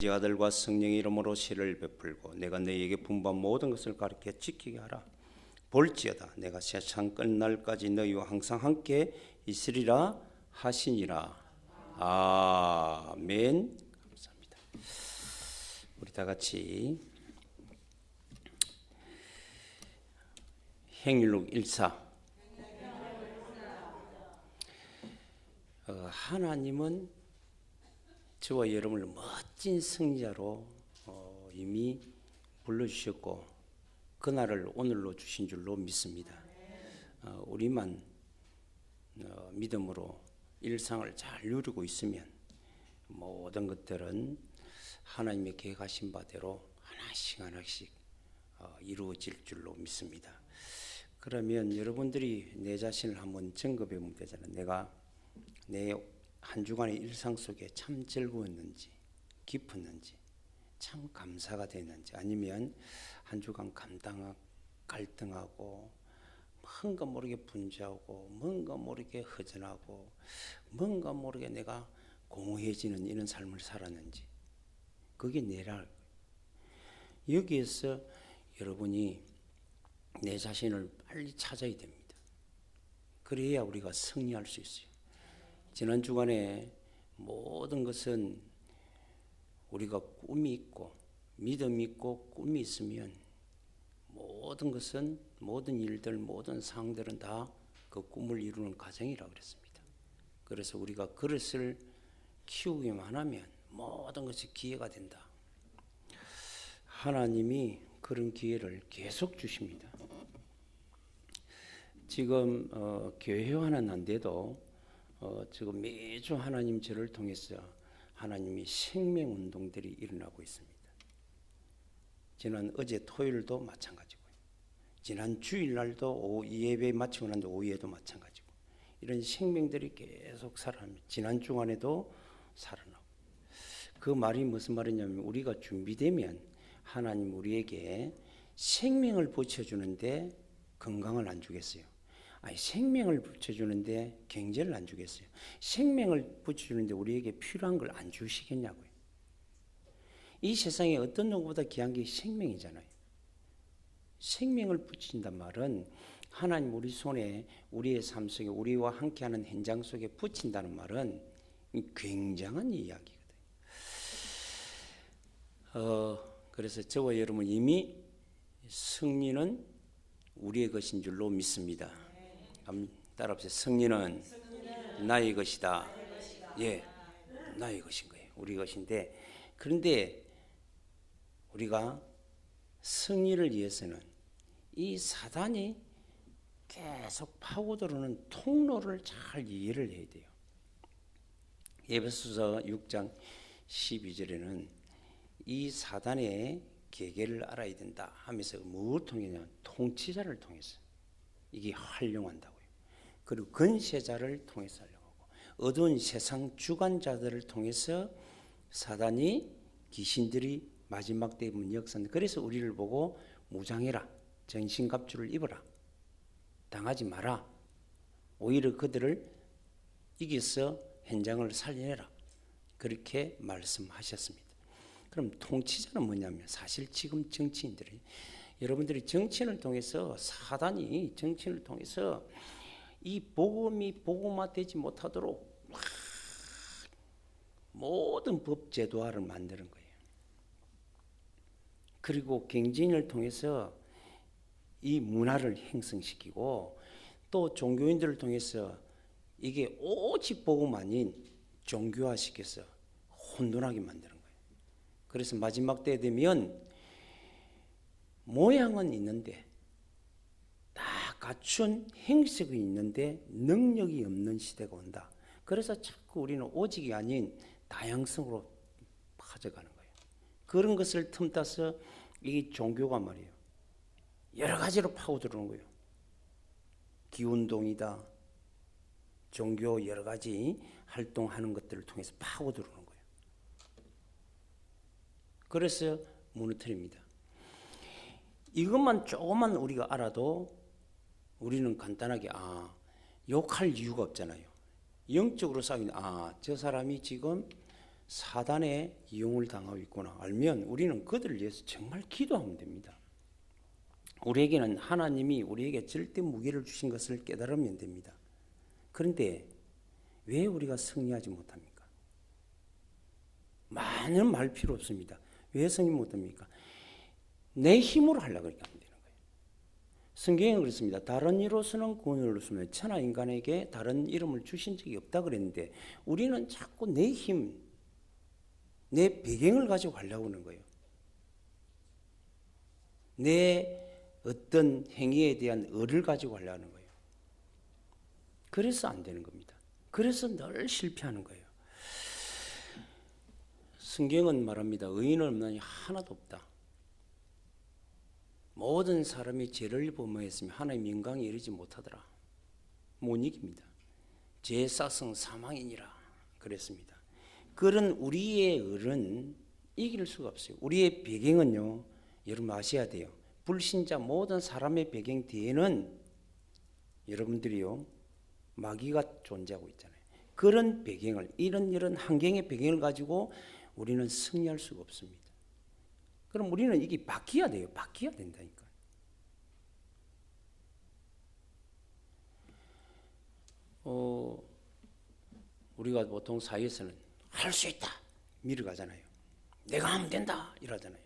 네 아들과 성령의 이름으로 시를 베풀고 내가 너희에게 분부한 모든 것을 가르쳐 지키게 하라. 볼지어다 내가 세상 끝날까지 너희와 항상 함께 있으리라 하시니라. 아멘. 감사합니다. 우리 다 같이 행일록 1사. 하나님은 저와 여러분을 멋진 승자로 이미 불러주셨고 그날을 오늘로 주신 줄로 믿습니다. 우리만 믿음으로 일상을 잘 누리고 있으면 모든 것들은 하나님의 계획하신 바대로 하나씩 하나씩 이루어질 줄로 믿습니다. 그러면 여러분들이 내 자신을 한번 점검해 보면 되잖아요. 내가 내 한 주간의 일상 속에 참 즐거웠는지, 기뻤는지, 참 감사가 됐는지, 아니면 한 주간 갈등하고 뭔가 모르게 분주하고 뭔가 모르게 허전하고 뭔가 모르게 내가 공허해지는 이런 삶을 살았는지, 그게 내라. 여기에서 여러분이 내 자신을 빨리 찾아야 됩니다. 그래야 우리가 승리할 수 있어요. 지난 주간에 모든 것은 우리가 꿈이 있고 믿음이 있고 꿈이 있으면 모든 것은 모든 일들 모든 상황들은 다 그 꿈을 이루는 과정이라고 그랬습니다. 그래서 우리가 그릇을 키우기만 하면 모든 것이 기회가 된다. 하나님이 그런 기회를 계속 주십니다. 지금 교회화는 안 돼도 지금 매주 하나님 저를 통해서 하나님이 생명운동들이 일어나고 있습니다. 지난 어제 토요일도 마찬가지고요. 지난 주일날도 예배 마치고 난 오후에도 마찬가지고 이런 생명들이 계속 살아납니다. 지난 주간에도 살아나고. 그 말이 무슨 말이냐면 우리가 준비되면 하나님 우리에게 생명을 붙여주는데 건강을 안 주겠어요. 아니, 생명을 붙여주는데 경제를 안 주겠어요. 생명을 붙여주는데 우리에게 필요한 걸 안 주시겠냐고요. 이 세상에 어떤 누구보다 귀한 게 생명이잖아요. 생명을 붙인단 말은 하나님 우리 손에 우리의 삶 속에 우리와 함께하는 현장 속에 붙인다는 말은 굉장한 이야기거든요. 그래서 저와 여러분 이미 승리는 우리의 것인 줄로 믿습니다. 따라합시다. 승리는 나의 것이다. 예, 나의 것인 거예요. 우리 것인데, 그런데 우리가 승리를 위해서는 이 사단이 계속 파고들어오는 통로를 잘 이해를 해야 돼요. 에베소서 6장 12절에는 이 사단의 계계를 알아야 된다 하면서 무엇을 통해냐면 통치자를 통해서 이게 활용한다고요. 그리고 건세자를 통해서 하려고 하고 어두운 세상 주관자들을 통해서 사단이 귀신들이 마지막 때의 역사인데 그래서 우리를 보고 무장해라. 전신갑주를 입어라. 당하지 마라. 오히려 그들을 이겨서 현장을 살려내라. 그렇게 말씀하셨습니다. 그럼 통치자는 뭐냐면 사실 지금 정치인들이 여러분들이 정치인을 통해서 사단이 정치인을 통해서 이 복음이 복음화되지 못하도록 모든 법 제도화를 만드는 거예요. 그리고 경쟁을 통해서 이 문화를 형성시키고 또 종교인들을 통해서 이게 오직 복음 아닌 종교화시켜서 혼돈하게 만드는 거예요. 그래서 마지막 때 되면 모양은 있는데 다 갖춘 행색이 있는데 능력이 없는 시대가 온다. 그래서 자꾸 우리는 오직이 아닌 다양성으로 빠져가는 거예요. 그런 것을 틈타서 이 종교가 말이에요. 여러 가지로 파고들어오는 거예요. 기운동이다. 종교 여러 가지 활동하는 것들을 통해서 파고들어오는 거예요. 그래서 무너뜨립니다. 이것만 조금만 우리가 알아도 우리는 간단하게 욕할 이유가 없잖아요. 영적으로 싸우는 저 사람이 지금 사단의 이용을 당하고 있구나 알면 우리는 그들을 위해서 정말 기도하면 됩니다. 우리에게는 하나님이 우리에게 절대 무기를 주신 것을 깨달으면 됩니다. 그런데 왜 우리가 승리하지 못합니까? 많은 말 필요 없습니다. 왜 승리 못합니까? 내 힘으로 하려고 그러니까 안 되는 거예요. 성경은 그렇습니다. 다른 이로서는 구원을 얻으면 천하 인간에게 다른 이름을 주신 적이 없다 그랬는데 우리는 자꾸 내 힘, 내 배경을 가지고 하려고 하는 거예요. 내 어떤 행위에 대한 의를 가지고 하려고 하는 거예요. 그래서 안 되는 겁니다. 그래서 늘 실패하는 거예요. 성경은 말합니다. 의인은 없나니 하나도 없다. 모든 사람이 죄를 범하였으며 하나님의 영광에 이르지 못하더라. 못 이깁니다. 죄의 싹성 사망이니라 그랬습니다. 그런 우리의 의는 이길 수가 없어요. 우리의 배경은요, 여러분 아셔야 돼요. 불신자 모든 사람의 배경 뒤에는 여러분들이요, 마귀가 존재하고 있잖아요. 그런 배경을, 이런 환경의 배경을 가지고 우리는 승리할 수가 없습니다. 그럼 우리는 이게 바뀌어야 돼요. 바뀌어야 된다니까. 우리가 보통 사회에서는 할 수 있다 밀어가잖아요. 내가 하면 된다 이러잖아요.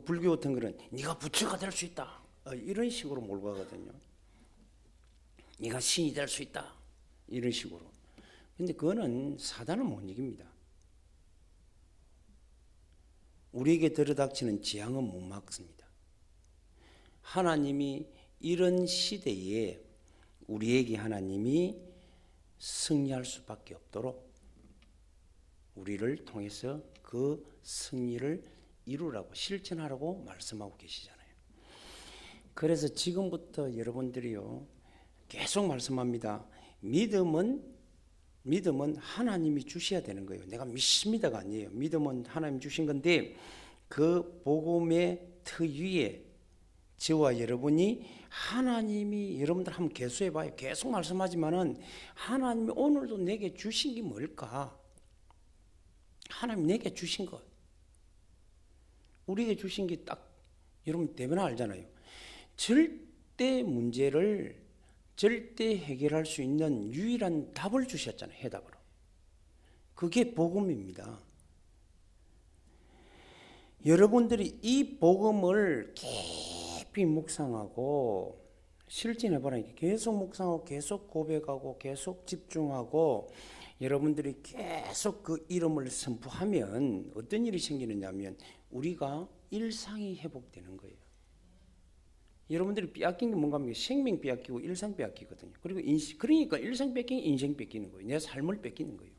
불교 같은 거는 네가 부처가 될 수 있다 이런 식으로 몰고 가거든요. 네가 신이 될 수 있다 이런 식으로. 근데 그거는 사단은 못 이깁니다. 우리에게 들이닥치는 재앙은 못 막습니다. 하나님이 이런 시대에 우리에게 하나님이 승리할 수밖에 없도록 우리를 통해서 그 승리를 이루라고 실천하라고 말씀하고 계시잖아요. 그래서 지금부터 여러분들이요 계속 말씀합니다. 믿음은 하나님이 주셔야 되는 거예요. 내가 믿습니다가 아니에요. 믿음은 하나님 주신 건데 그 복음의 터 위에 저와 여러분이 하나님이 여러분들 한번 계수해 봐요. 계속 말씀하지만은 하나님이 오늘도 내게 주신 게 뭘까? 하나님 내게 주신 것. 우리에게 주신 게 딱 여러분 대변 알잖아요. 절대 문제를 절대 해결할 수 있는 유일한 답을 주셨잖아요. 해답으로. 그게 복음입니다. 여러분들이 이 복음을 깊이 묵상하고 실천해보라니까. 계속 묵상하고 계속 고백하고 계속 집중하고 여러분들이 계속 그 이름을 선포하면 어떤 일이 생기느냐면 우리가 일상이 회복되는 거예요. 여러분들이 빼앗긴 게 뭔가 하면 생명 빼앗기고 일상 빼앗기거든요. 그리고 그러니까 일상 뺏기는 인생 뺏기는 거예요. 내 삶을 뺏기는 거예요.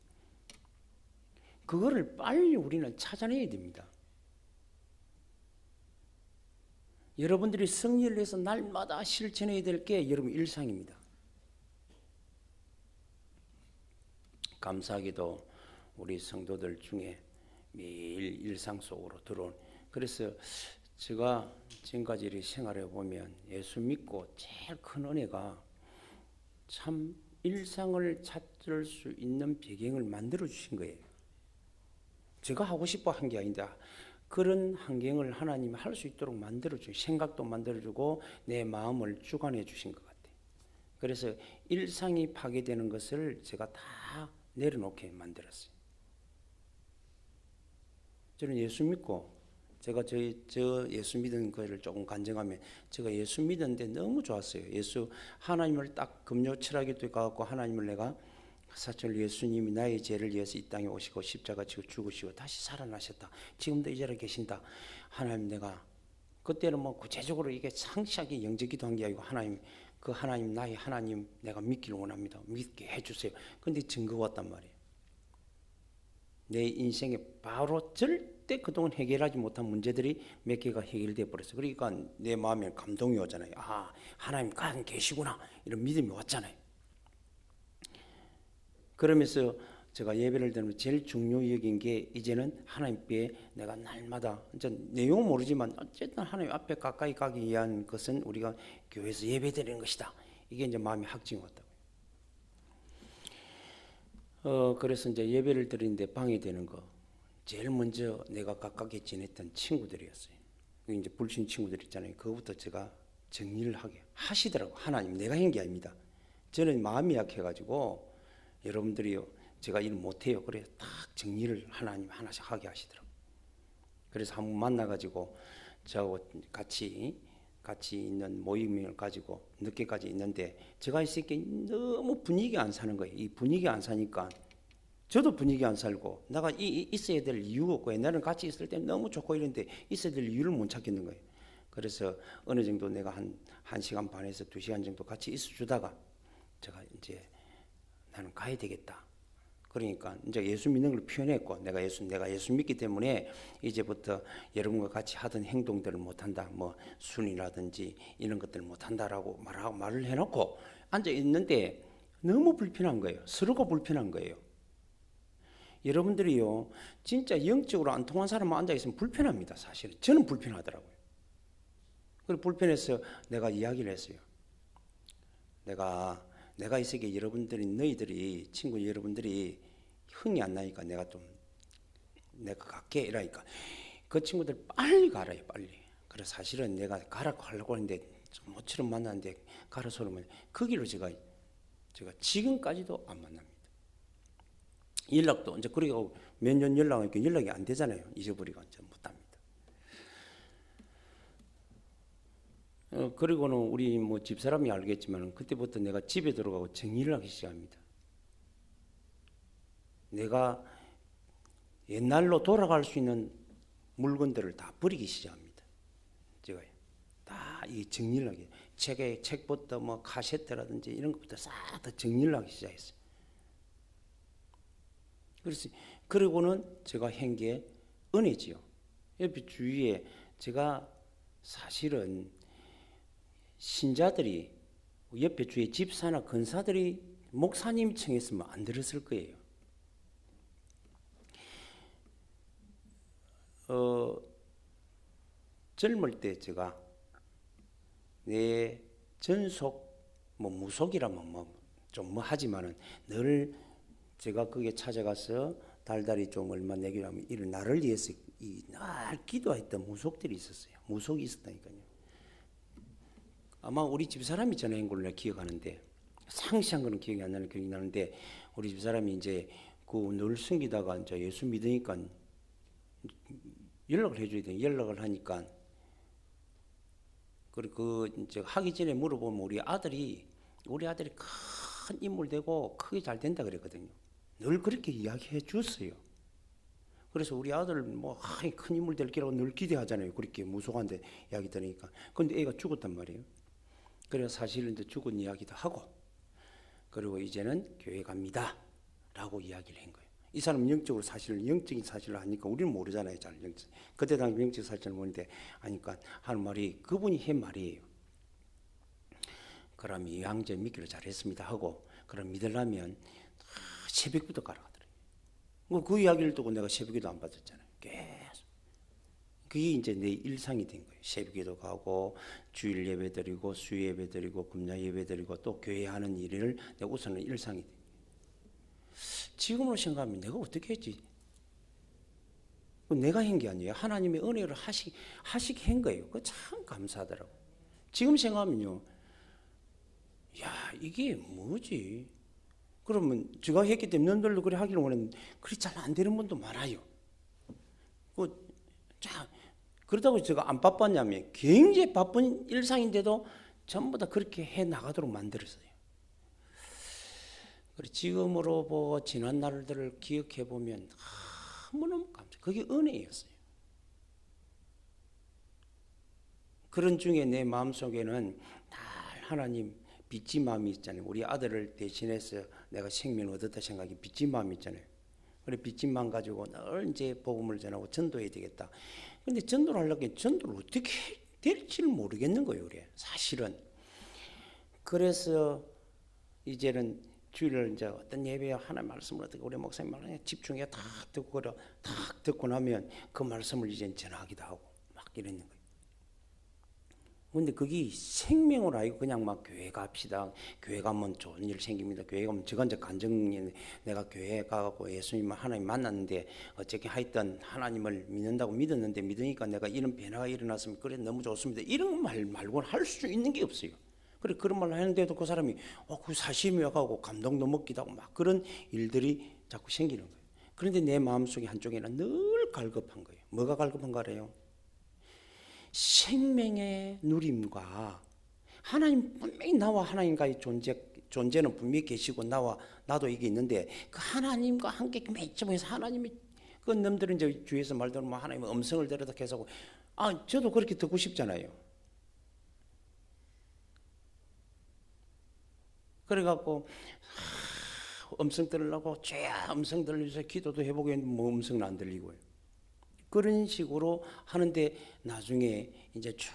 그거를 빨리 우리는 찾아내야 됩니다. 여러분들이 승리를 위해서 날마다 실천해야 될 게 여러분 일상입니다. 감사하게도 우리 성도들 중에 매일 일상 속으로 들어온, 그래서 제가 지금까지 이렇게 생활해 보면 예수 믿고 제일 큰 은혜가 참 일상을 찾을 수 있는 배경을 만들어 주신 거예요. 제가 하고 싶어 한 게 아닌데 그런 환경을 하나님이 할 수 있도록 만들어주고 생각도 만들어주고 내 마음을 주관해 주신 것 같아요. 그래서 일상이 파괴되는 것을 제가 다 내려놓게 만들었어요. 저는 예수 믿고 제가 저 예수 믿은 거를 조금 간증하면 제가 예수 믿었는데 너무 좋았어요. 예수 하나님을 딱 금요 철학에 가갖고 하나님을 내가 사실 예수님이 나의 죄를 위해서 이 땅에 오시고 십자가 지고 죽으시고 다시 살아나셨다. 지금도 이 자리에 계신다. 하나님 내가 그때는 뭐 구체적으로 이게 상시하게 영적기도 한 게 아니고 하나님 그 하나님 나의 하나님 내가 믿기를 원합니다. 믿게 해주세요. 그런데 증거가 왔단 말이에요. 내 인생에 바로 절대 그동안 해결하지 못한 문제들이 몇 개가 해결돼 버렸어요. 그러니까 내 마음에 감동이 오잖아요. 아 하나님 간 계시구나 이런 믿음이 왔잖아요. 그러면서 제가 예배를 드리면 제일 중요히 여긴 게 이제는 하나님께 내가 날마다 이제 내용은 모르지만 어쨌든 하나님 앞에 가까이 가기 위한 것은 우리가 교회에서 예배 드리는 것이다. 이게 이제 마음이 확증이 왔다고요. 그래서 이제 예배를 드리는데 방해되는 거 제일 먼저 내가 가깝게 지냈던 친구들이었어요. 이제 불신 친구들 있잖아요. 그거부터 제가 정리를 하게 하시더라고. 하나님, 내가 한 게 아닙니다. 저는 마음이 약해가지고 여러분들이요, 제가 일 못해요. 그래 딱 정리를 하나님 하나씩 하게 하시더라고. 그래서 한번 만나가지고 저하고 같이 있는 모임을 가지고 늦게까지 있는데 제가 있을 때 너무 분위기 안 사는 거예요. 이 분위기 안 사니까 저도 분위기 안 살고 내가 있어야 될 이유가 없고 옛날에는 같이 있을 때 너무 좋고 이런데 있어야 될 이유를 못 찾겠는 거예요. 그래서 어느 정도 내가 한 1시간 반에서 2시간 정도 같이 있어 주다가 제가 이제 나는 가야 되겠다. 그러니까 이제 예수 믿는 걸 표현했고 내가 예수 믿기 때문에 이제부터 여러분과 같이 하던 행동들을 못 한다. 뭐 순이라든지 이런 것들을 못 한다라고 말을 해놓고 앉아 있는데 너무 불편한 거예요. 서로가 불편한 거예요. 여러분들이요, 진짜 영적으로 안 통한 사람만 앉아 있으면 불편합니다. 사실은 저는 불편하더라고요. 그리고 불편해서 내가 이야기를 했어요. 내가 있을 때 너희들이 친구 여러분들이 흥이 안 나니까 내가 갈게 이러니까 그 친구들 빨리 가라요, 빨리. 그래서 사실은 내가 가라고 하려고 했는데 모처럼 만났는데 가라서 그러면 그 길로 제가 지금까지도 안 만납니다. 연락도 이제 그리고 몇 년 연락하니까 연락이 안 되잖아요. 잊어버리고 이제 못합니다. 그리고는 우리 뭐 집사람이 알겠지만 그때부터 내가 집에 들어가고 정리를 하기 시작합니다. 내가 옛날로 돌아갈 수 있는 물건들을 다 버리기 시작합니다. 제가 다 이 정리를 하기, 책부터 뭐 카세트라든지 이런 것부터 싹 다 정리를 하기 시작했어요. 그래서 그리고는 제가 한 게 은혜지요. 옆에 주위에 제가 사실은 신자들이 옆에 주위에 집사나 권사들이 목사님 청했으면 안 들었을 거예요. 젊을 때 제가 내 전속 뭐 무속이라면 좀 하지만은 늘 제가 거기에 찾아가서 달달이 좀 얼마 내기로 하면 이를 나를 위해서 날 기도했던 무속들이 있었어요. 무속이 있었다니까요. 아마 우리 집사람이 전화한 걸로 기억하는데 상시한 거는 기억이 안 나는 기억이 나는데 우리 집사람이 이제 늘 숨기다가 이제 예수 믿으니까 연락을 해줘야 돼. 연락을 하니까 그리고 이제 하기 전에 물어보면 우리 아들이 큰 인물 되고 크게 잘 된다 그랬거든요. 늘 그렇게 이야기해 줬어요. 그래서 우리 아들 큰 인물 될 거라고 늘 기대하잖아요. 그렇게 무속한데 이야기 들으니까. 근데 애가 죽었단 말이에요. 그래서 사실은 이제 죽은 이야기도 하고 그리고 이제는 교회 갑니다 라고 이야기를 한 거예요. 이 사람은 영적인 사실을 하니까 우리는 모르잖아요. 잘 그때 당시 영적 사실을 모르는데 하니까 하는 말이 그분이 한 말이에요. 그럼 이 형제 믿기를 잘했습니다 하고 그럼 믿으려면 새벽부터 가라 하더라고요. 그 이야기를 듣고 내가 새벽에도 안 받았잖아요. 계속. 그게 이제 내 일상이 된 거예요. 새벽에도 가고 주일 예배 드리고 수요 예배 드리고 금요 예배 드리고 또 교회 하는 일을 내가 우선은 일상이 된 거예요. 지금으로 생각하면 내가 어떻게 했지? 내가 한 게 아니에요. 하나님의 은혜를 하시게 한 거예요. 그거 참 감사하더라고. 지금 생각하면요. 야, 이게 뭐지? 그러면 제가 했기 때문에 너희들도 그래 하기를 원했는데 그리 잘 안 되는 분도 많아요. 그렇다고 제가 안 바빴냐면 굉장히 바쁜 일상인데도 전부 다 그렇게 해 나가도록 만들었어요. 지금으로 보고 지난 날들을 기억해 보면 너무너무 감사해요. 그게 은혜였어요. 그런 중에 내 마음속에는 날 하나님 빚진 마음이 있잖아요. 우리 아들을 대신해서 내가 생명을 얻었다 생각이 빚진 마음이 있잖아요. 그래 빚진 마음 가지고 늘 이제 복음을 전하고 전도해야 되겠다. 근데 전도를 하려면 전도를 어떻게 될지를 모르겠는 거예요. 그래 사실은. 그래서 이제는 주일을 이제 어떤 예배에 하나님 말씀을 어떻게 우리 목사님 말에 집중해 딱 듣고 나면 그 말씀을 이제 전하기도 하고 막 이러는 거예요. 근데 그게 생명으로 알고 그냥 막 교회 갑시다. 교회 가면 좋은 일 생깁니다. 교회 가면 저건 저 간증이 내가 교회 가고 예수님 하나님 만났는데 어쨌든 하여튼 하나님을 믿는다고 믿었는데 믿으니까 내가 이런 변화가 일어났으면 그래 너무 좋습니다. 이런 말 말고는 할 수 있는 게 없어요. 그래 그런 말을 하는데도 그 사람이 그 사심이 하고 감동도 먹기도 하고 막 그런 일들이 자꾸 생기는 거예요. 그런데 내 마음속에 한쪽에는 늘 갈급한 거예요. 뭐가 갈급한가래요? 생명의 누림과 하나님 분명히 나와 하나님과의 존재는 분명히 계시고 나도 이게 있는데 그 하나님과 함께 맺혀서 하나님이 그 놈들은 이제 주위에서 말대로 뭐 하나님의 음성을 들어다 계속 저도 그렇게 듣고 싶잖아요. 그래갖고 음성 들으려고 죄야 음성 들려서 기도도 해보고 했는데 뭐 음성은 안 들리고요. 그런 식으로 하는데 나중에 이제 쭉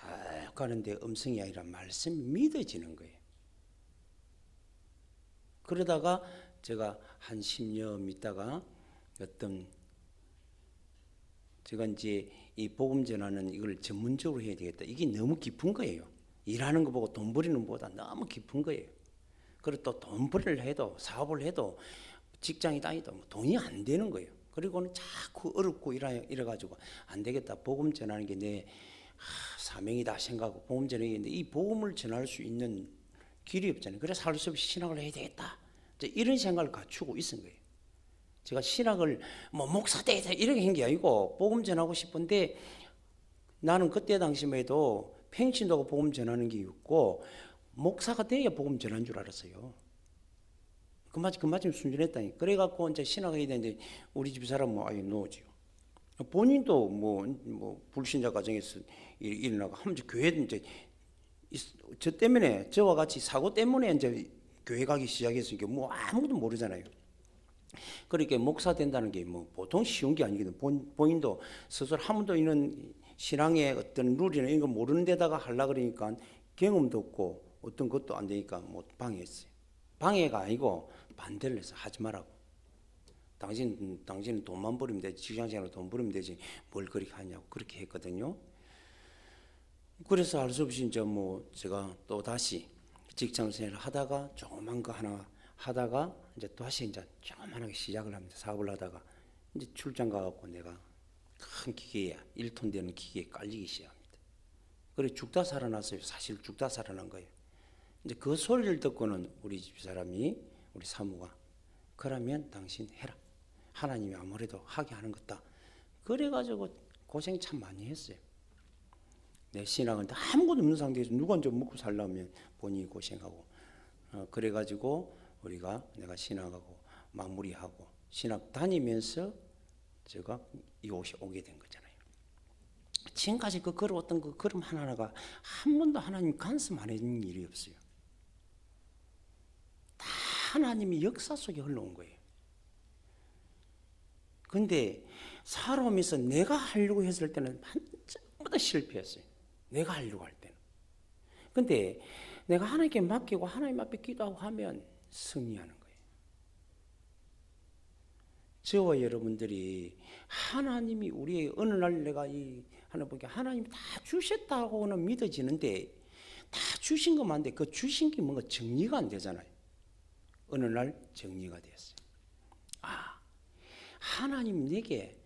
가는데 음성이 아니라 말씀이 믿어지는 거예요. 그러다가 제가 한 10년 있다가 제가 이제 이 복음 전하는 이걸 전문적으로 해야 되겠다. 이게 너무 깊은 거예요. 일하는 거 보고 돈 버리는 것보다 너무 깊은 거예요. 그리고 또 돈 벌이를 해도 사업을 해도 직장이 다니도 뭐 돈이 안 되는 거예요. 그리고는 자꾸 어렵고 이래가지고 안 되겠다. 복음 전하는 게 내 사명이다 생각하고 복음 전하는데 이 복음을 전할 수 있는 길이 없잖아요. 그래서 할 수 없이 신학을 해야 되겠다. 이런 생각을 갖추고 있은 거예요. 제가 신학을 뭐 목사 되겠다 이렇게 한 게 아니고 복음 전하고 싶은데 나는 그때 당시만 해도 팽신도 하고 복음 전하는 게 있고 목사가 돼야 복음 전한 줄 알았어요. 그마침 순진했다니. 그래갖고 이제 신학해야 되는데 우리 집 사람 뭐 아예 놓지요. 본인도 뭐 불신자 가정에서 일어나고 하면 교회도 이제 저 때문에 저와 같이 사고 때문에 이제 교회 가기 시작했으니까 뭐 아무도 모르잖아요. 그러니까 목사 된다는 게 뭐 보통 쉬운 게 아니거든. 본인도 스스로 한 번도 있는 신앙의 어떤 룰이나 이런 거 모르는 데다가 하려 그러니까 경험도 없고 어떤 것도 안 되니까 뭐 방해했어요. 방해가 아니고 반대를 해서 하지 말라고. 당신은 돈만 벌면 되지, 직장생활로 돈 벌면 되지, 뭘 그렇게 하냐고 그렇게 했거든요. 그래서 할 수 없이 이제 뭐 제가 또 다시 직장생활을 하다가 조그만 거 하나 하다가 이제 다시 이제 조그만하게 시작을 합니다. 사업을 하다가 이제 출장 가갖고 내가 큰 기계에 1톤 되는 기계에 깔리기 시작합니다. 그래 죽다 살아났어요. 사실 죽다 살아난 거예요. 이제 그 소리를 듣고는 우리 집 사람이 우리 사무가 그러면 당신 해라. 하나님이 아무래도 하게 하는 것다. 그래가지고 고생 참 많이 했어요. 내 신앙은 아무것도 없는 상태에서 누가 좀 먹고 살려면 본인이 고생하고 그래가지고 내가 신학하고 마무리하고 신학 다니면서 제가 이곳에 오게 된 거잖아요. 지금까지 그 걸어왔던 그 걸음 하나하나가 한 번도 하나님 간섭 안 해준 일이 없어요. 다 하나님이 역사 속에 흘러온 거예요. 근데 살아오면서 내가 하려고 했을 때는 전부 다 실패했어요. 내가 하려고 할 때는. 근데 내가 하나님께 맡기고 하나님 앞에 기도하고 하면 승리하는 거예요. 저와 여러분들이 하나님이 우리의 어느 날 내가 하나님께 하나님이 다 주셨다고는 믿어지는데 다 주신 것만데 그 주신 게 뭔가 정리가 안 되잖아요. 어느 날 정리가 되었어요. 하나님 내게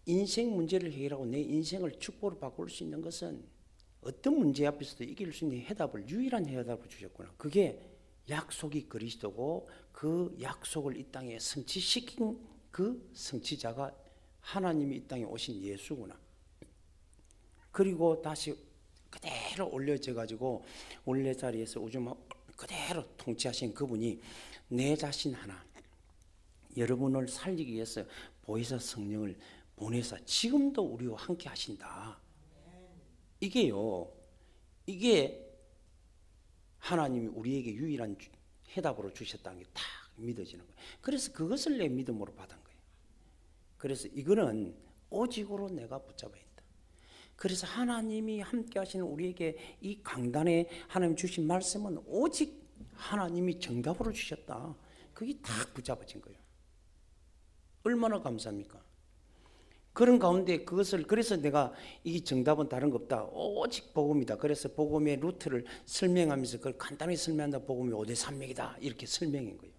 인생 문제를 해결하고 내 인생을 축복으로 바꿀 수 있는 것은 어떤 문제 앞에서도 이길 수 있는 해답을 유일한 해답을 주셨구나. 그게 약속이 그리스도고 그 약속을 이 땅에 성취시킨 그 성취자가 하나님이 이 땅에 오신 예수구나. 그리고 다시 그대로 올려져 가지고 원래 자리에서 우주만 그대로 통치하신 그분이 내 자신 하나 여러분을 살리기 위해서 보혜사 성령을 보내서 지금도 우리와 함께 하신다. 이게 하나님이 우리에게 유일한 해답으로 주셨다는 게 딱 믿어지는 거예요. 그래서 그것을 내 믿음으로 받은 거예요. 그래서 이거는 오직으로 내가 붙잡아야 한다. 그래서 하나님이 함께 하시는 우리에게 이 강단에 하나님 주신 말씀은 오직 하나님이 정답으로 주셨다. 그게 딱 붙잡아진 거예요. 얼마나 감사합니까? 그런 가운데 그것을 그래서 내가 이 정답은 다른 거 없다. 오직 복음이다. 그래서 복음의 루트를 설명하면서 그걸 간단히 설명한다. 복음이 5대 산맥이다. 이렇게 설명한 거예요.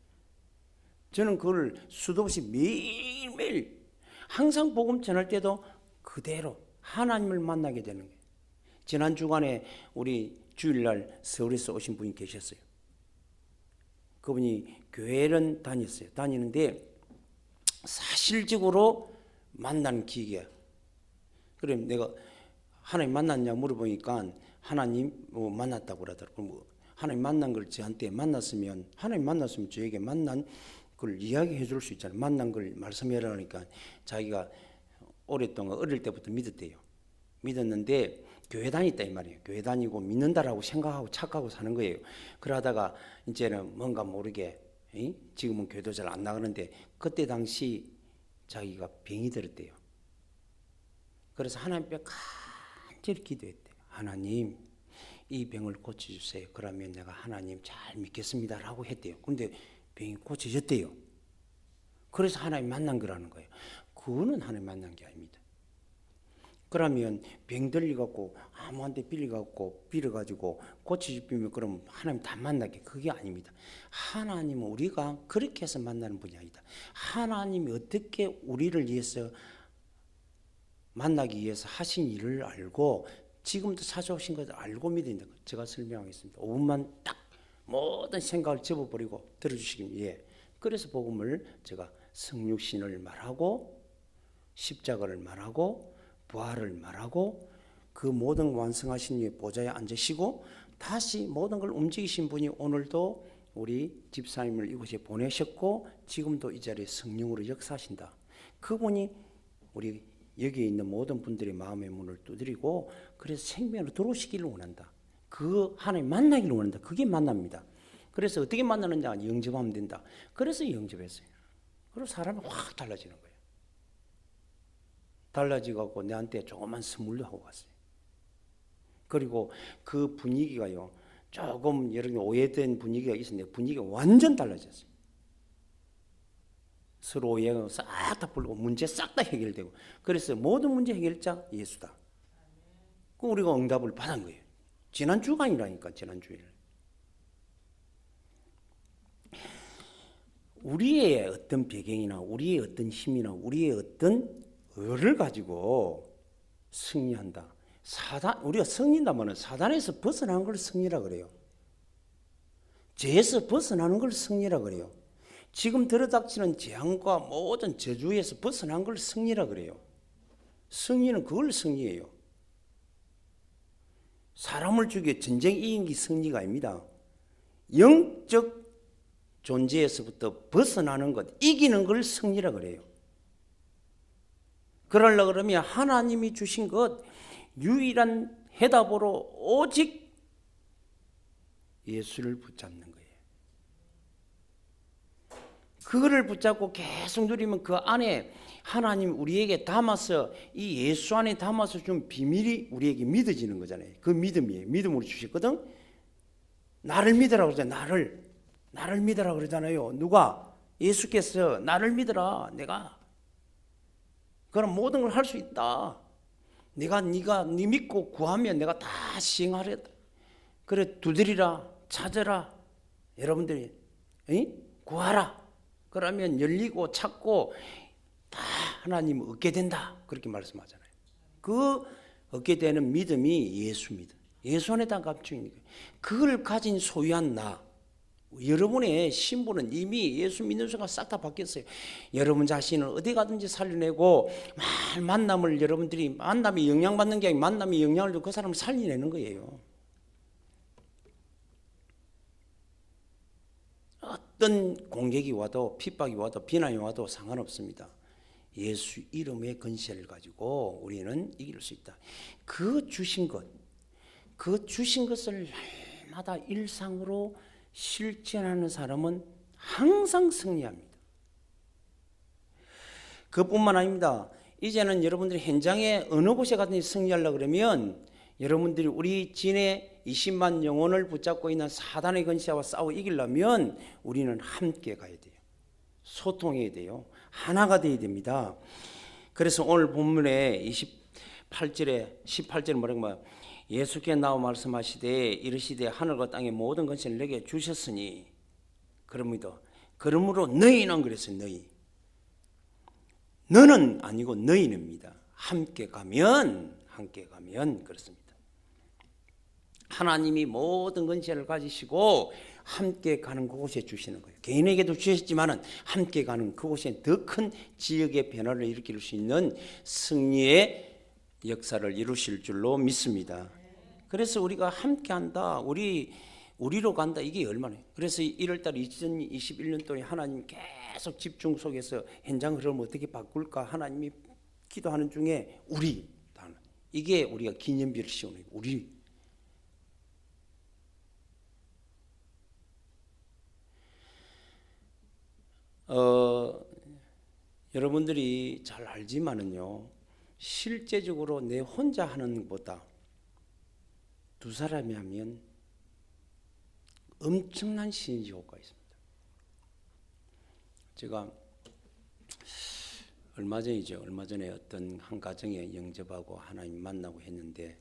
저는 그걸 수도 없이 매일매일 항상 복음 전할 때도 그대로 하나님을 만나게 되는 거예요. 지난 주간에 우리 주일날 서울에서 오신 분이 계셨어요. 그분이 교회는 다녔어요. 다니는데 사실적으로 만난 기계야. 그래 내가 하나님 만났냐 물어보니까 하나님 만났다고 그러더라고. 하나님 만난 걸 저한테 만났으면 하나님 만났으면 저에게 만난 걸 이야기해 줄 수 있잖아요. 만난 걸 말씀해라 하니까 자기가 오랫동안 어릴 때부터 믿었대요. 믿었는데 교회 다녔다 이 말이에요. 교회 다니고 믿는다라고 생각하고 착하고 사는 거예요. 그러다가 이제는 뭔가 모르게 지금은 교회도 잘 안 나가는데 그때 당시 자기가 병이 들었대요. 그래서 하나님 앞에 간절히 기도했대요. 하나님 이 병을 고쳐주세요. 그러면 내가 하나님 잘 믿겠습니다 라고 했대요. 그런데 병이 고쳐졌대요. 그래서 하나님 만난 거라는 거예요. 그거는 하나님 만난 게 아닙니다. 그러면 병 들려갖고 아무한테 빌어가지고 고쳐주면 그럼 하나님 다 만나게 그게 아닙니다. 하나님은 우리가 그렇게 해서 만나는 분이 아니다. 하나님이 어떻게 우리를 위해서 만나기 위해서 하신 일을 알고 지금도 찾아오신 것을 알고 믿는다. 제가 설명하겠습니다. 5분만 딱 모든 생각을 접어버리고 들어주시기 위해 그래서 복음을 제가 성육신을 말하고 십자가를 말하고 부활을 말하고 그 모든 완성하신 이의 보좌에 앉으시고 다시 모든 걸 움직이신 분이 오늘도 우리 집사님을 이곳에 보내셨고 지금도 이 자리에 성령으로 역사하신다. 그분이 우리 여기에 있는 모든 분들의 마음의 문을 두드리고 그래서 생명으로 들어오시기를 원한다. 그 하나님 만나기를 원한다. 그게 만납니다. 그래서 어떻게 만나느냐 영접하면 된다. 그래서 영접했어요. 그리고 사람이 확 달라지는 거예요. 달라지고 내한테 조그만 선물도 하고 갔어요. 그리고 그 분위기가요. 조금 여러분 오해된 분위기가 있었는데 분위기가 완전 달라졌어요. 서로 오해가 싹 다 풀고 문제 싹 다 해결되고 그래서 모든 문제 해결자 예수다. 그 우리가 응답을 받은 거예요. 지난 주간이라니까 지난 주일. 우리의 어떤 배경이나 우리의 어떤 힘이나 우리의 어떤 의를 가지고 승리한다. 우리가 승리한다면 사단에서 벗어나는 걸 승리라 그래요. 죄에서 벗어나는 걸 승리라 그래요. 지금 들어닥치는 재앙과 모든 저주에서 벗어난 걸 승리라 그래요. 승리는 그걸 승리예요. 사람을 죽여 전쟁 이긴 게 승리가 아닙니다. 영적 존재에서부터 벗어나는 것, 이기는 걸 승리라 그래요. 그러려고 그러면 하나님이 주신 것 유일한 해답으로 오직 예수를 붙잡는 거예요. 그거를 붙잡고 계속 누리면 그 안에 하나님 우리에게 담아서 이 예수 안에 담아서 준 비밀이 우리에게 믿어지는 거잖아요. 그 믿음이에요. 믿음으로 주셨거든. 나를 믿으라고 그러잖아요. 나를 믿으라고 그러잖아요. 누가? 예수께서 나를 믿으라. 내가 그럼 모든 걸 할 수 있다. 네가 네 믿고 구하면 내가 다 시행하려. 그래 두드리라 찾으라. 여러분들이 구하라. 그러면 열리고 찾고 다 하나님 얻게 된다. 그렇게 말씀하잖아요. 그 얻게 되는 믿음이 예수 믿음. 예수 안에 다 감추는 거예요. 그걸 가진 소유한 나. 여러분의 신분은 이미 예수 믿는 순간 싹 다 바뀌었어요. 여러분 자신을 어디 가든지 살려내고 만남을 여러분들이 만남이 영향받는 게 아니라 만남이 영향을 주고 그 사람을 살려내는 거예요. 어떤 공격이 와도 핍박이 와도 비난이 와도 상관없습니다. 예수 이름의 권세를 가지고 우리는 이길 수 있다. 그 주신 것을 날마다 일상으로 실천하는 사람은 항상 승리합니다. 그뿐만 아닙니다. 이제는 여러분들이 현장에 어느 곳에 가든지 승리하려고 그러면 여러분들이 우리 진의 20만 영혼을 붙잡고 있는 사단의 권세와 싸워 이기려면 우리는 함께 가야 돼요. 소통해야 돼요. 하나가 되어야 됩니다. 그래서 오늘 본문에 18절에 뭐라고 예수께 나와 말씀하시되 이르시되 하늘과 땅의 모든 것을 내게 주셨으니 그러므로 너희는 그랬어요. 너는 아니고 너희는입니다. 함께 가면 그렇습니다. 하나님이 모든 권세를 가지시고 함께 가는 그곳에 주시는 거예요. 개인에게도 주셨지만은 함께 가는 그곳에 더 큰 지역의 변화를 일으킬 수 있는 승리의 역사를 이루실 줄로 믿습니다. 그래서 우리가 함께한다, 우리로 간다, 이게 얼마나. 그래서 1월달 2021년도에 하나님 계속 집중 속에서 현장 흐름을 어떻게 바꿀까 하나님이 기도하는 중에 이게 우리가 기념비를 씌우는 거예요. 우리. 여러분들이 잘 알지만은요, 실제적으로 내 혼자 하는 것보다 두 사람이 하면 엄청난 시너지 효과가 있습니다. 제가 얼마 전에 어떤 한 가정에 영접하고 하나님 만나고 했는데,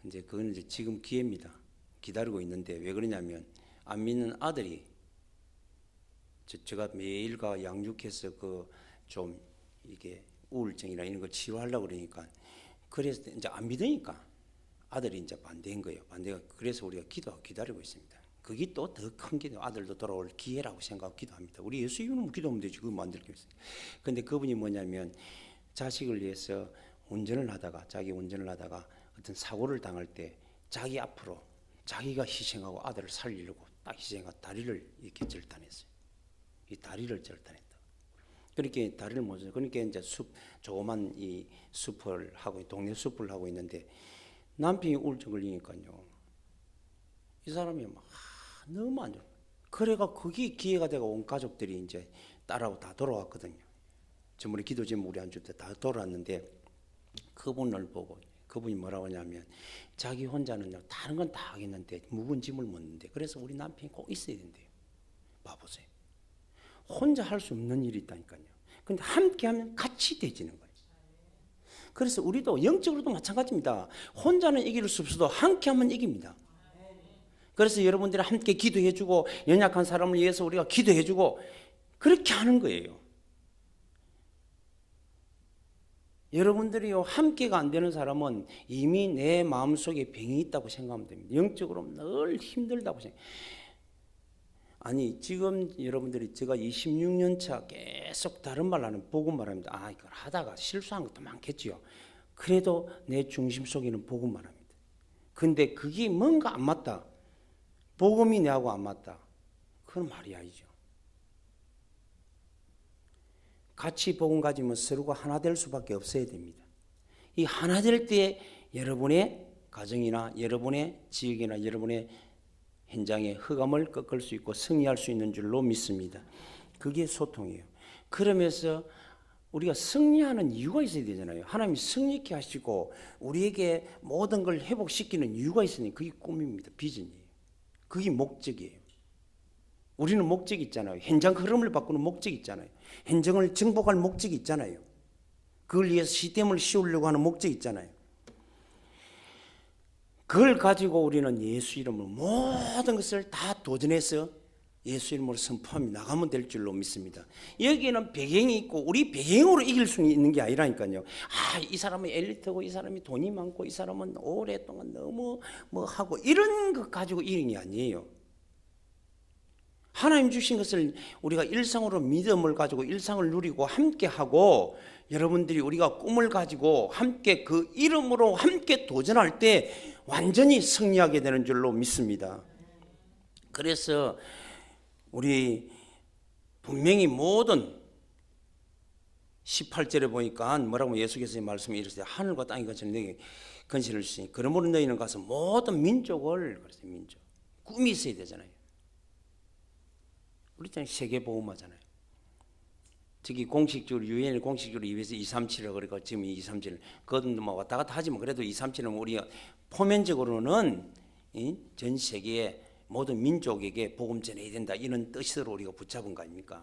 그거는 지금 기회입니다. 기다리고 있는데, 왜 그러냐면 안 믿는 아들이 제가 매일가 양육해서 좀 이게 우울증이나 이런 거 치료하려고 그러니까, 그래서 이제 안 믿으니까 아들이 이제 반대한 거예요. 그래서 우리가 기다리고 있습니다. 그게 또 더 큰 기도, 아들도 돌아올 기회라고 생각하고 기도합니다. 우리 예수 이름으로 기도하면 되지, 그거 만들 게 있어요. 근데 그분이 뭐냐면, 자식을 위해서 자기 운전을 하다가 어떤 사고를 당할 때 자기 앞으로 자기가 희생하고 아들을 살리려고 딱 희생하고 다리를 이렇게 절단했어요. 이 다리를 절단했다. 그렇게 다리를 못 줘. 그러니까 이제 조그만 이 숲을 하고, 동네 숲을 하고 있는데, 남편이 우울증 걸리니까요, 이 사람이 막 너무 안 좋아. 그래가 그게 기회가 되고 온 가족들이 이제 딸하고 다 돌아왔거든요. 저번에 기도 제목 우리 안 줄 때 다 돌아왔는데, 그분을 보고 그분이 뭐라고 하냐면, 자기 혼자는요 다른 건 다 하겠는데 무거운 짐을 못 는데, 그래서 우리 남편이 꼭 있어야 된대요. 봐보세요. 혼자 할 수 없는 일이 있다니까요. 근데 함께 하면 같이 되지는 거예요. 그래서 우리도 영적으로도 마찬가지입니다. 혼자는 이길 수 없어도 함께 하면 이깁니다. 그래서 여러분들이 함께 기도해주고, 연약한 사람을 위해서 우리가 기도해주고, 그렇게 하는 거예요. 여러분들이요, 함께가 안 되는 사람은 이미 내 마음속에 병이 있다고 생각하면 됩니다. 영적으로 늘 힘들다고 생각해요. 아니, 지금 여러분들이 제가 26년 차 계속 다른 말 하는 복음 말합니다. 이걸 하다가 실수한 것도 많겠지요. 그래도 내 중심 속에는 복음만 합니다. 근데 그게 뭔가 안 맞다, 복음이 내하고 안 맞다, 그건 말이 아니죠. 같이 복음 가지면 서로가 하나 될 수밖에 없어야 됩니다. 이 하나 될 때 여러분의 가정이나 여러분의 지역이나 여러분의 현장의 흑암을 꺾을 수 있고 승리할 수 있는 줄로 믿습니다. 그게 소통이에요. 그러면서 우리가 승리하는 이유가 있어야 되잖아요. 하나님이 승리케 하시고 우리에게 모든 걸 회복시키는 이유가 있으니 그게 꿈입니다. 비전이에요. 그게 목적이에요. 우리는 목적이 있잖아요. 현장 흐름을 바꾸는 목적이 있잖아요. 현장을 정복할 목적이 있잖아요. 그걸 위해서 시스템을 씌우려고 하는 목적이 있잖아요. 그걸 가지고 우리는 예수 이름으로 모든 것을 다 도전해서 예수 이름으로 선포하며 나가면 될 줄로 믿습니다. 여기에는 배경이 있고 우리 배경으로 이길 수 있는 게 아니라니까요. 이 사람은 엘리트고 이 사람이 돈이 많고 이 사람은 오랫동안 너무 하고 이런 것 가지고 이기는 게 아니에요. 하나님 주신 것을 우리가 일상으로 믿음을 가지고 일상을 누리고 함께하고, 여러분들이 우리가 꿈을 가지고 함께 그 이름으로 함께 도전할 때 완전히 승리하게 되는 줄로 믿습니다. 그래서 우리 분명히 모든 18절에 보니까 뭐라고 예수께서 말씀이 이르시되 하늘과 땅의 것을 내게 건설을 주시니 그러므로 너희는 가서 모든 민족을, 그래서 민족 꿈이 있어야 되잖아요. 우리 있잖아요, 세계보험하잖아요. 특히 공식적으로 유엔의 공식적으로 237이라고 그러니까 지금 237 그것도 뭐 왔다 갔다 하지만 그래도 237은 우리가 표면적으로는 전 세계의 모든 민족에게 복음 전해야 된다, 이런 뜻으로 우리가 붙잡은 거 아닙니까?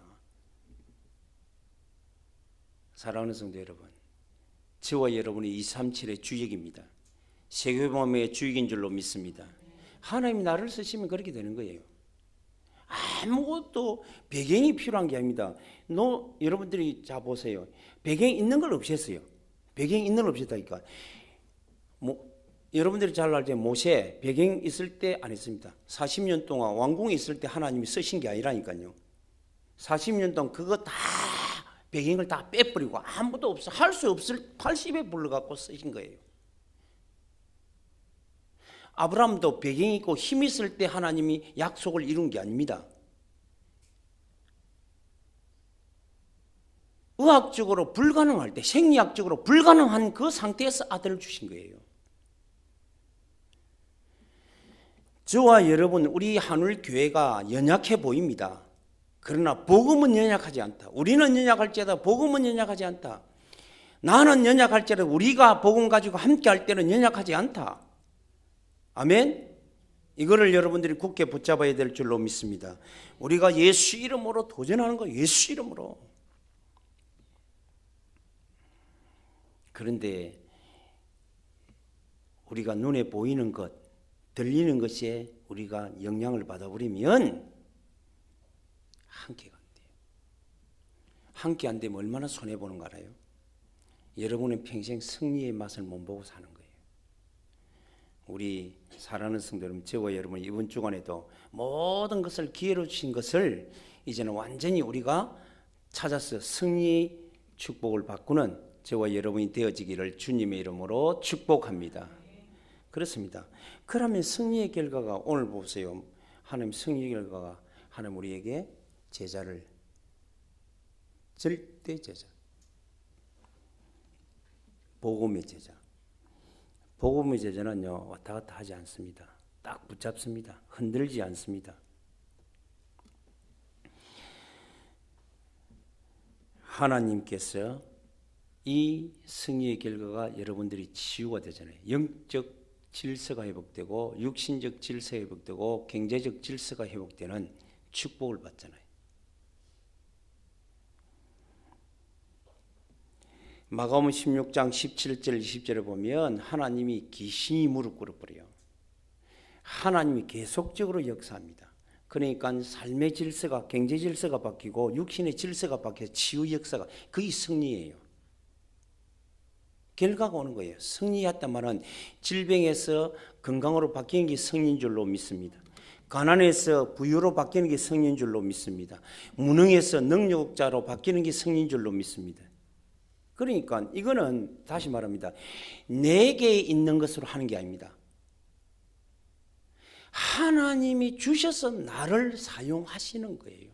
사랑하는 성도 여러분, 저와 여러분이 237의 주역입니다. 세계복음의 주역인 줄로 믿습니다. 하나님이 나를 쓰시면 그렇게 되는 거예요. 아무것도 배경이 필요한 게 아닙니다. 여러분들이 자 보세요. 배경 있는 걸 없앴어요. 배경 있는 걸 없앴다니까. 여러분들이 잘 알죠. 모세 배경 있을 때 안 했습니다. 40년 동안 왕궁에 있을 때 하나님이 쓰신 게 아니라니까요. 40년 동안 그거 다 배경을 다 빼버리고 아무도 없어 할 수 없을 80에 불러갖고 쓰신 거예요. 아브라함도 배경이 있고 힘이 있을 때 하나님이 약속을 이룬 게 아닙니다. 의학적으로 불가능할 때, 생리학적으로 불가능한 그 상태에서 아들을 주신 거예요. 저와 여러분, 우리 한울교회가 연약해 보입니다. 그러나 복음은 연약하지 않다. 우리는 연약할지라도 복음은 연약하지 않다. 나는 연약할지라도 우리가 복음 가지고 함께 할 때는 연약하지 않다. 아멘. 이거를 여러분들이 굳게 붙잡아야 될 줄로 믿습니다. 우리가 예수 이름으로 도전하는 거예요. 예수 이름으로. 그런데 우리가 눈에 보이는 것, 들리는 것에 우리가 영향을 받아버리면 함께가 안 돼요. 함께 안 되면 얼마나 손해보는 거 알아요? 여러분은 평생 승리의 맛을 못 보고 사는 거예요. 우리 사랑하는 성도 여러분, 저와 여러분 이번 주간에도 모든 것을 기회로 주신 것을 이제는 완전히 우리가 찾아서 승리의 축복을 바꾸는 저와 여러분이 되어지기를 주님의 이름으로 축복합니다. 그렇습니다. 그러면 승리의 결과가 오늘 보세요. 하나님 승리의 결과가 하나님 우리에게 제자를 절대 제자, 복음의 제자. 복음의 제자는요 왔다 갔다 하지 않습니다. 딱 붙잡습니다. 흔들지 않습니다. 하나님께서 이 승리의 결과가 여러분들이 치유가 되잖아요. 영적 질서가 회복되고 육신적 질서가 회복되고 경제적 질서가 회복되는 축복을 받잖아요. 마가복음 16장 17절 20절에 보면 하나님이 귀신이 무릎 꿇어버려요. 하나님이 계속적으로 역사합니다. 그러니까 삶의 질서가 경제 질서가 바뀌고 육신의 질서가 바뀌어서 치유 역사가 그게 승리예요. 결과가 오는 거예요. 승리했단 말은 질병에서 건강으로 바뀌는 게 승리인 줄로 믿습니다. 가난에서 부유로 바뀌는 게 승리인 줄로 믿습니다. 무능에서 능력자로 바뀌는 게 승리인 줄로 믿습니다. 그러니까 이거는 다시 말합니다. 내게 있는 것으로 하는 게 아닙니다. 하나님이 주셔서 나를 사용하시는 거예요.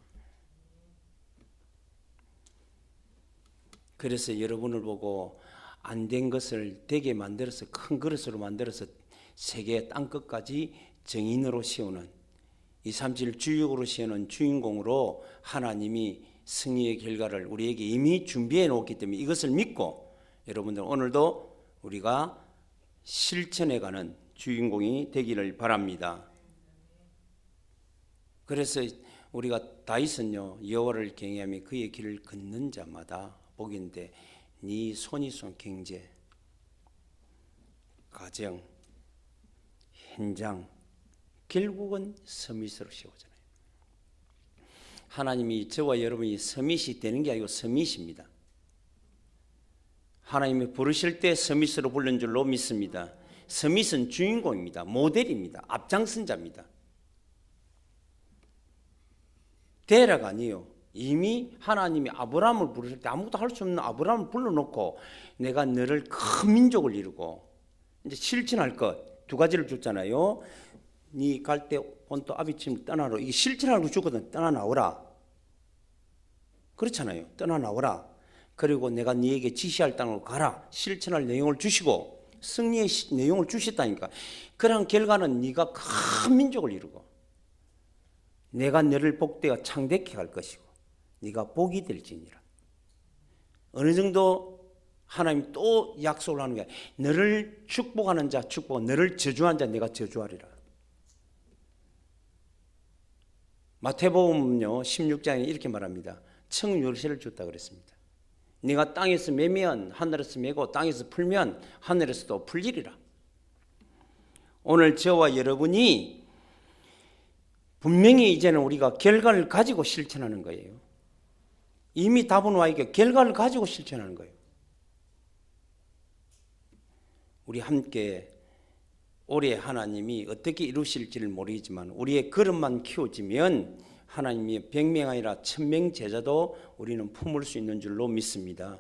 그래서 여러분을 보고 안 된 것을 되게 만들어서 큰 그릇으로 만들어서 세계 땅끝까지 정인으로 세우는 237 주역으로 세우는 주인공으로 하나님이 승리의 결과를 우리에게 이미 준비해 놓았기 때문에 이것을 믿고 여러분들 오늘도 우리가 실천해 가는 주인공이 되기를 바랍니다. 그래서 우리가 다윗은요 여호와를 경외하며 그의 길을 걷는 자마다 복인데 네 손이 손 경제, 가정, 현장 결국은 서밋으로 세우잖아요. 하나님이 저와 여러분이 서밋이 되는 게 아니고 서밋입니다. 하나님이 부르실 때 서밋으로 부른 줄로 믿습니다. 서밋은 주인공입니다. 모델입니다. 앞장선 자입니다. 대라가 아니에요. 이미 하나님이 아브라함을 부르실 때 아무것도 할 수 없는 아브라함을 불러놓고 내가 너를 큰 민족을 이루고 이제 실천할 것 두 가지를 줬잖아요. 네 갈 때 본토 아비집 떠나러 이게 실천하고 주거든. 떠나 나오라. 그렇잖아요. 떠나 나오라. 그리고 내가 네에게 지시할 땅으로 가라. 실천할 내용을 주시고 승리의 내용을 주셨다니까. 그런 결과는 네가 큰 민족을 이루고 내가 너를 복되어 창대케 할 것이고 네가 복이 될지니라. 어느 정도 하나님 또 약속을 하는 게 너를 축복하는 자 축복, 너를 저주하는 자 내가 저주하리라. 마태복음요 16장에 이렇게 말합니다. 청율세를 줬다 그랬습니다. 네가 땅에서 매면 하늘에서 매고 땅에서 풀면 하늘에서도 풀리리라. 오늘 저와 여러분이 분명히 이제는 우리가 결과를 가지고 실천하는 거예요. 이미 답은 와 있게 결과를 가지고 실천하는 거예요. 우리 함께 올해 하나님이 어떻게 이루실지를 모르지만 우리의 걸음만 키워지면 하나님이 100명 아니라 1000명 제자도 우리는 품을 수 있는 줄로 믿습니다.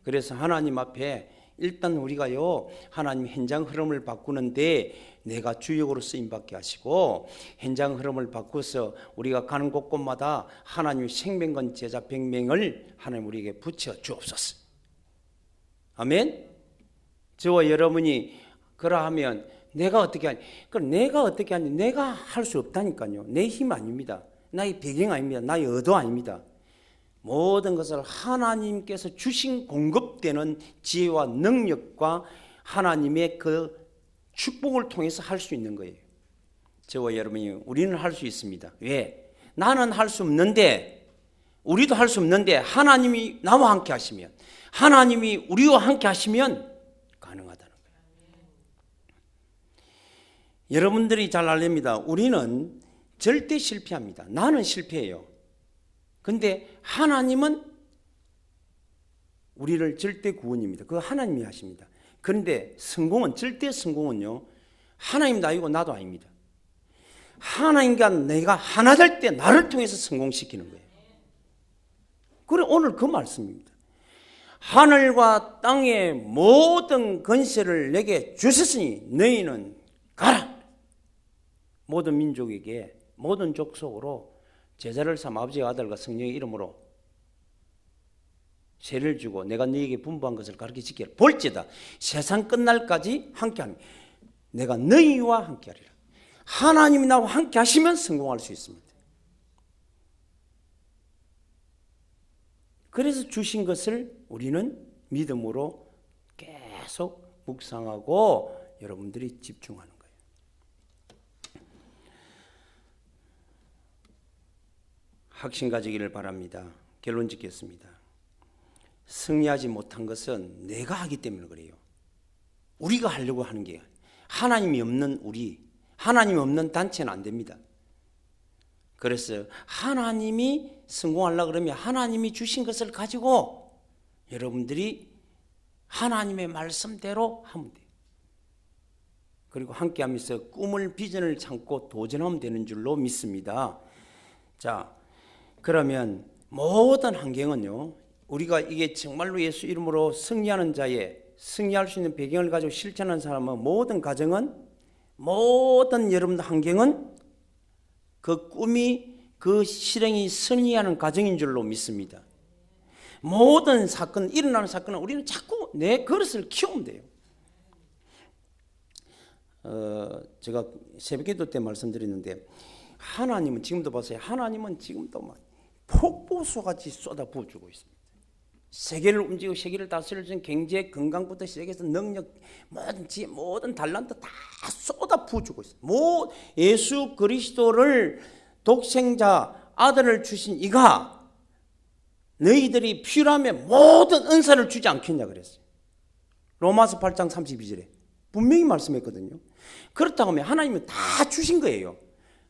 그래서 하나님 앞에 일단 우리가요, 하나님 현장 흐름을 바꾸는데 내가 주역으로 쓰임받게 하시고 현장 흐름을 바꿔서 우리가 가는 곳곳마다 하나님 생명건 제자 100명을 하나님 우리에게 붙여 주옵소서. 아멘. 저와 여러분이 그러하면 내가 어떻게 하니? 그럼 내가 어떻게 하니? 내가 할 수 없다니까요. 내 힘 아닙니다. 나의 배경 아닙니다. 나의 의도 아닙니다. 모든 것을 하나님께서 주신 공급되는 지혜와 능력과 하나님의 그 축복을 통해서 할 수 있는 거예요. 저와 여러분이 우리는 할 수 있습니다. 왜? 나는 할 수 없는데, 우리도 할 수 없는데 하나님이 나와 함께 하시면, 하나님이 우리와 함께 하시면 가능하다는 거예요. 여러분들이 잘 알립니다. 우리는 절대 실패합니다. 나는 실패해요. 근데 하나님은 우리를 절대 구원입니다. 그거 하나님이 하십니다. 그런데 성공은, 절대 성공은요, 하나님도 아니고 나도 아닙니다. 하나님과 내가 하나 될 때 나를 통해서 성공시키는 거예요. 그래, 오늘 그 말씀입니다. 하늘과 땅의 모든 권세를 내게 주셨으니 너희는 가라. 모든 민족에게, 모든 족속으로 제자를 삼아 아버지와 아들과 성령의 이름으로 세를 주고 내가 너희에게 분부한 것을 가르쳐 지키라. 볼지다 세상 끝날까지 함께하니 내가 너희와 함께하리라. 하나님이 나와 함께 하시면 성공할 수 있습니다. 그래서 주신 것을 우리는 믿음으로 계속 묵상하고 여러분들이 집중하는 거예요. 확신 가지기를 바랍니다. 결론 짓겠습니다. 승리하지 못한 것은 내가 하기 때문에 그래요. 우리가 하려고 하는 게, 하나님이 없는 우리, 하나님이 없는 단체는 안 됩니다. 그래서 하나님이 성공하려고 그러면 하나님이 주신 것을 가지고 여러분들이 하나님의 말씀대로 하면 돼요. 그리고 함께 하면서 꿈을, 비전을 참고 도전하면 되는 줄로 믿습니다. 자, 그러면 모든 환경은요, 우리가 이게 정말로 예수 이름으로 승리하는 자의, 승리할 수 있는 배경을 가지고 실천하는 사람은 모든 가정은, 모든 여러분들 환경은 그 꿈이, 그 실행이 승리하는 가정인 줄로 믿습니다. 모든 사건, 일어나는 사건은 우리는 자꾸 내 그릇을 키우면 돼요. 제가 새벽기도 때 말씀드렸는데, 하나님은 지금도 보세요. 하나님은 지금도 막 폭포수같이 쏟아 부어주고 있습니다. 세계를 움직이고 세계를 다스릴 수 있는 경제, 건강부터 시작해서 능력, 모든 달란트 다 쏟아 부어주고 있어요. 예수 그리스도를 독생자 아들을 주신 이가 너희들이 필요하면 모든 은사를 주지 않겠냐 그랬어요. 로마서 8장 32절에 분명히 말씀했거든요. 그렇다고 하면 하나님은 다 주신 거예요.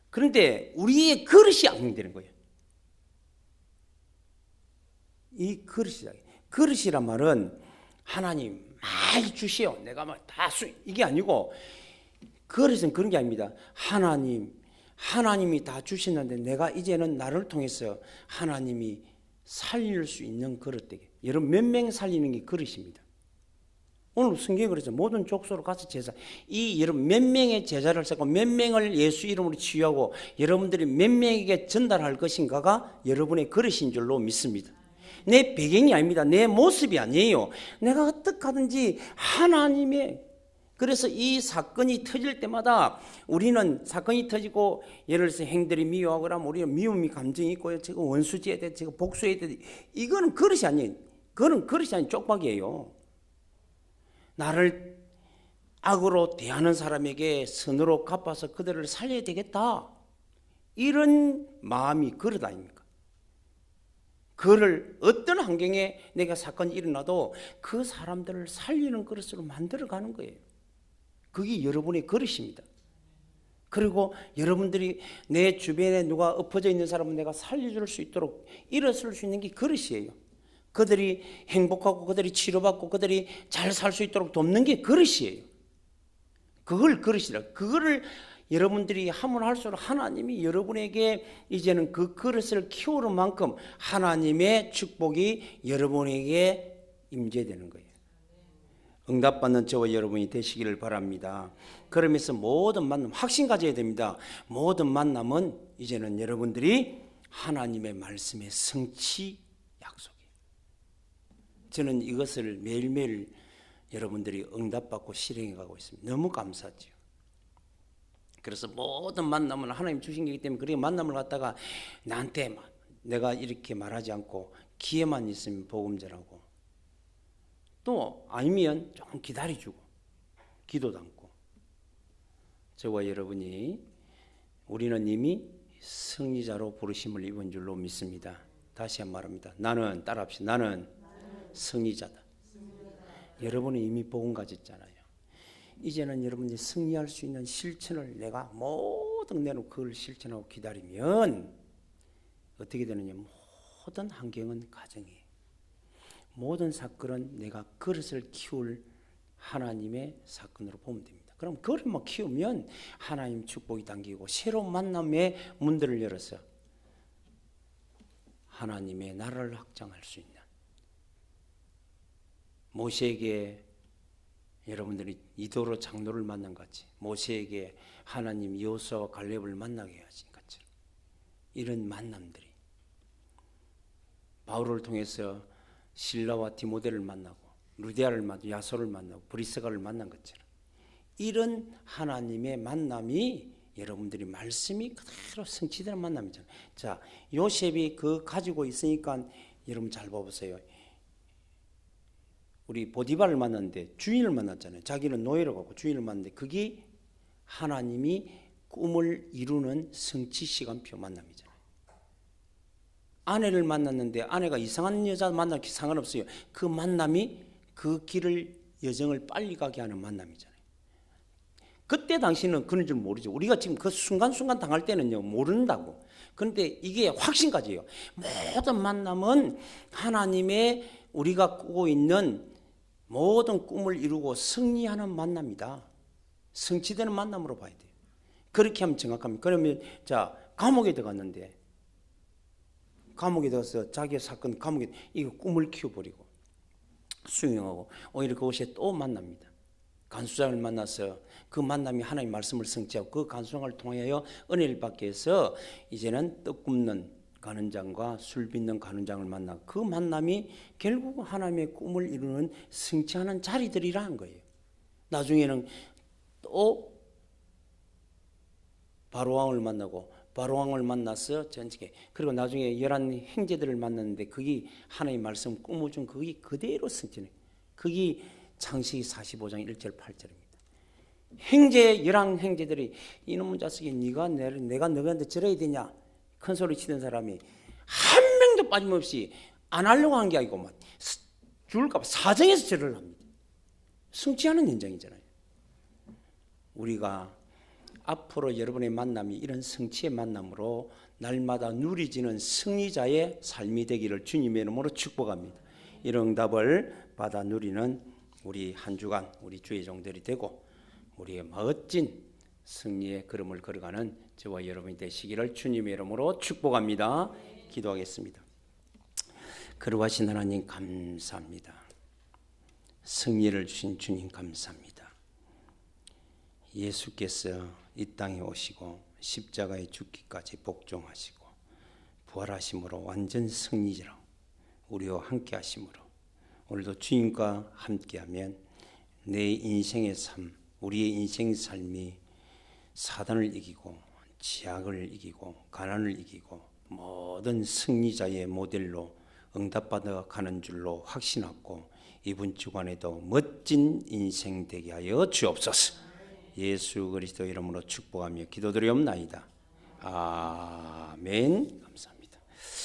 그런데 우리의 그릇이 안 되는 거예요. 이 그릇이란 말은 하나님 많이 주시오, 내가 막 다 이게 아니고, 그릇은 그런 게 아닙니다. 하나님이 다 주시는데 내가 이제는 나를 통해서 하나님이 살릴 수 있는 그릇 되게. 여러분 몇 명 살리는 게 그릇입니다. 오늘 성경에 그래서 모든 족속으로 가서 제자, 이 여러분 몇 명의 제자를 쌓고 몇 명을 예수 이름으로 치유하고 여러분들이 몇 명에게 전달할 것인가가 여러분의 그릇인 줄로 믿습니다. 내 배경이 아닙니다. 내 모습이 아니에요. 내가 어떻게 하든지 하나님의, 그래서 이 사건이 터질 때마다 우리는 사건이 터지고 예를 들어서 행들이 미워하거나 우리는 미움이 감정이 있고 제가 원수지어야 돼, 제가 복수해야 돼. 이거는 그릇이 아니에요. 그거는 그릇이 아닌 쪽박이에요. 나를 악으로 대하는 사람에게 선으로 갚아서 그들을 살려야 되겠다. 이런 마음이 그릇 아닙니까? 그를 어떤 환경에 내가 사건이 일어나도 그 사람들을 살리는 그릇으로 만들어가는 거예요. 그게 여러분의 그릇입니다. 그리고 여러분들이 내 주변에 누가 엎어져 있는 사람은 내가 살려줄 수 있도록 일어설 수 있는 게 그릇이에요. 그들이 행복하고 그들이 치료받고 그들이 잘 살 수 있도록 돕는 게 그릇이에요. 그걸 그릇이라. 그거를 여러분들이 하면 할수록 하나님이 여러분에게 이제는 그 그릇을 키우는 만큼 하나님의 축복이 여러분에게 임재되는 거예요. 응답받는 저와 여러분이 되시기를 바랍니다. 그러면서 모든 만남, 확신 가져야 됩니다. 모든 만남은 이제는 여러분들이 하나님의 말씀의 성취 약속이에요. 저는 이것을 매일매일 여러분들이 응답받고 실행해 가고 있습니다. 너무 감사하죠. 그래서 모든 만남은 하나님 주신 거기 때문에 그렇게 만남을 갖다가 나한테 내가 이렇게 말하지 않고 기회만 있으면 복음 전하고 또 아니면 조금 기다려주고 기도도 않고 저와 여러분이 우리는 이미 승리자로 부르심을 입은 줄로 믿습니다. 다시 한 말합니다. 나는 따라합시다. 나는 승리자다. 여러분은 이미 복음 가졌잖아요. 이제는 여러분이 승리할 수 있는 실천을 내가 모든 내로 그걸 실천하고 기다리면 어떻게 되느냐. 모든 환경은 가정이에요. 모든 사건은 내가 그릇을 키울 하나님의 사건으로 보면 됩니다. 그럼 그릇만 키우면 하나님 축복이 당기고 새로운 만남의 문들을 열어서 하나님의 나라를 확장할 수 있는 모세에게 여러분들이 이도로 장로를 만난 같이 모세에게 하나님 여호수아와 갈렙을 만나게 하신 것처럼 이런 만남들이 바울을 통해서 실라와 디모데를 만나고 루디아를 만나고 야소를 만나고 브리스가를 만난 것처럼 이런 하나님의 만남이 여러분들이 말씀이 그대로 성취되는 만남이잖아요. 자, 요셉이 그 가지고 있으니까 여러분 잘 봐보세요. 우리 보디발을 만났는데 주인을 만났잖아요. 자기는 노예로 가고 주인을 만났는데 그게 하나님이 꿈을 이루는 성취 시간표 만남이잖아요. 아내를 만났는데 아내가 이상한 여자 만나기 상관없어요. 그 만남이 그 길을 여정을 빨리 가게 하는 만남이잖아요. 그때 당시는 그런 줄 모르죠. 우리가 지금 그 순간순간 당할 때는요 모른다고. 그런데 이게 확신까지예요. 모든 만남은 하나님의 우리가 꾸고 있는 모든 꿈을 이루고 승리하는 만남이다. 성취되는 만남으로 봐야 돼요. 그렇게 하면 정확합니다. 그러면 자 감옥에 들어갔는데 감옥에 들어가서 자기의 사건 감옥에 이거 꿈을 키워버리고 수용하고 오히려 그곳에 또 만납니다. 간수장을 만나서 그 만남이 하나님의 말씀을 성취하고 그 간수장을 통하여 은혜를 받게 해서 이제는 떡 굽는 간원장과 술 빚는 간원장을 만나 그 만남이 결국 하나님의 꿈을 이루는 성취하는 자리들이라는 거예요. 나중에는 또 바로왕을 만나고 바로왕을 만나서 전직에 그리고 나중에 11 형제들을 만났는데 그게 하나님의 말씀 꿈을 그게 그대로 성취해. 그게 창세기 45장 1절 8절입니다. 형제 11 형제들이 이놈의 자식이 내가 너희한테 절해야 되냐 큰 소리 치던 사람이 한 명도 빠짐없이 안 하려고 한 게 아니고 막 죽을까 봐 사정해서 절을 합니다. 성취하는 현장이잖아요. 우리가 앞으로 여러분의 만남이 이런 성취의 만남으로 날마다 누리지는 승리자의 삶이 되기를 주님의 이름으로 축복합니다. 이런 응답을 받아 누리는 우리 한 주간 우리 주의 종들이 되고 우리의 멋진 승리의 걸음을 걸어가는 저와 여러분이 되시기를 주님의 이름으로 축복합니다. 기도하겠습니다. 거룩하신 하나님 감사합니다. 승리를 주신 주님 감사합니다. 예수께서 이 땅에 오시고 십자가에 죽기까지 복종하시고 부활하심으로 완전 승리자로 우리와 함께 하심으로 오늘도 주님과 함께하면 내 인생의 삶, 우리의 인생의 삶이 사단을 이기고 지약을 이기고 가난을 이기고 모든 승리자의 모델로 응답받아 가는 줄로 확신하고 이번 주간에도 멋진 인생 되게 하여 주옵소서. 예수 그리스도 이름으로 축복하며 기도드리옵나이다. 아멘. 감사합니다.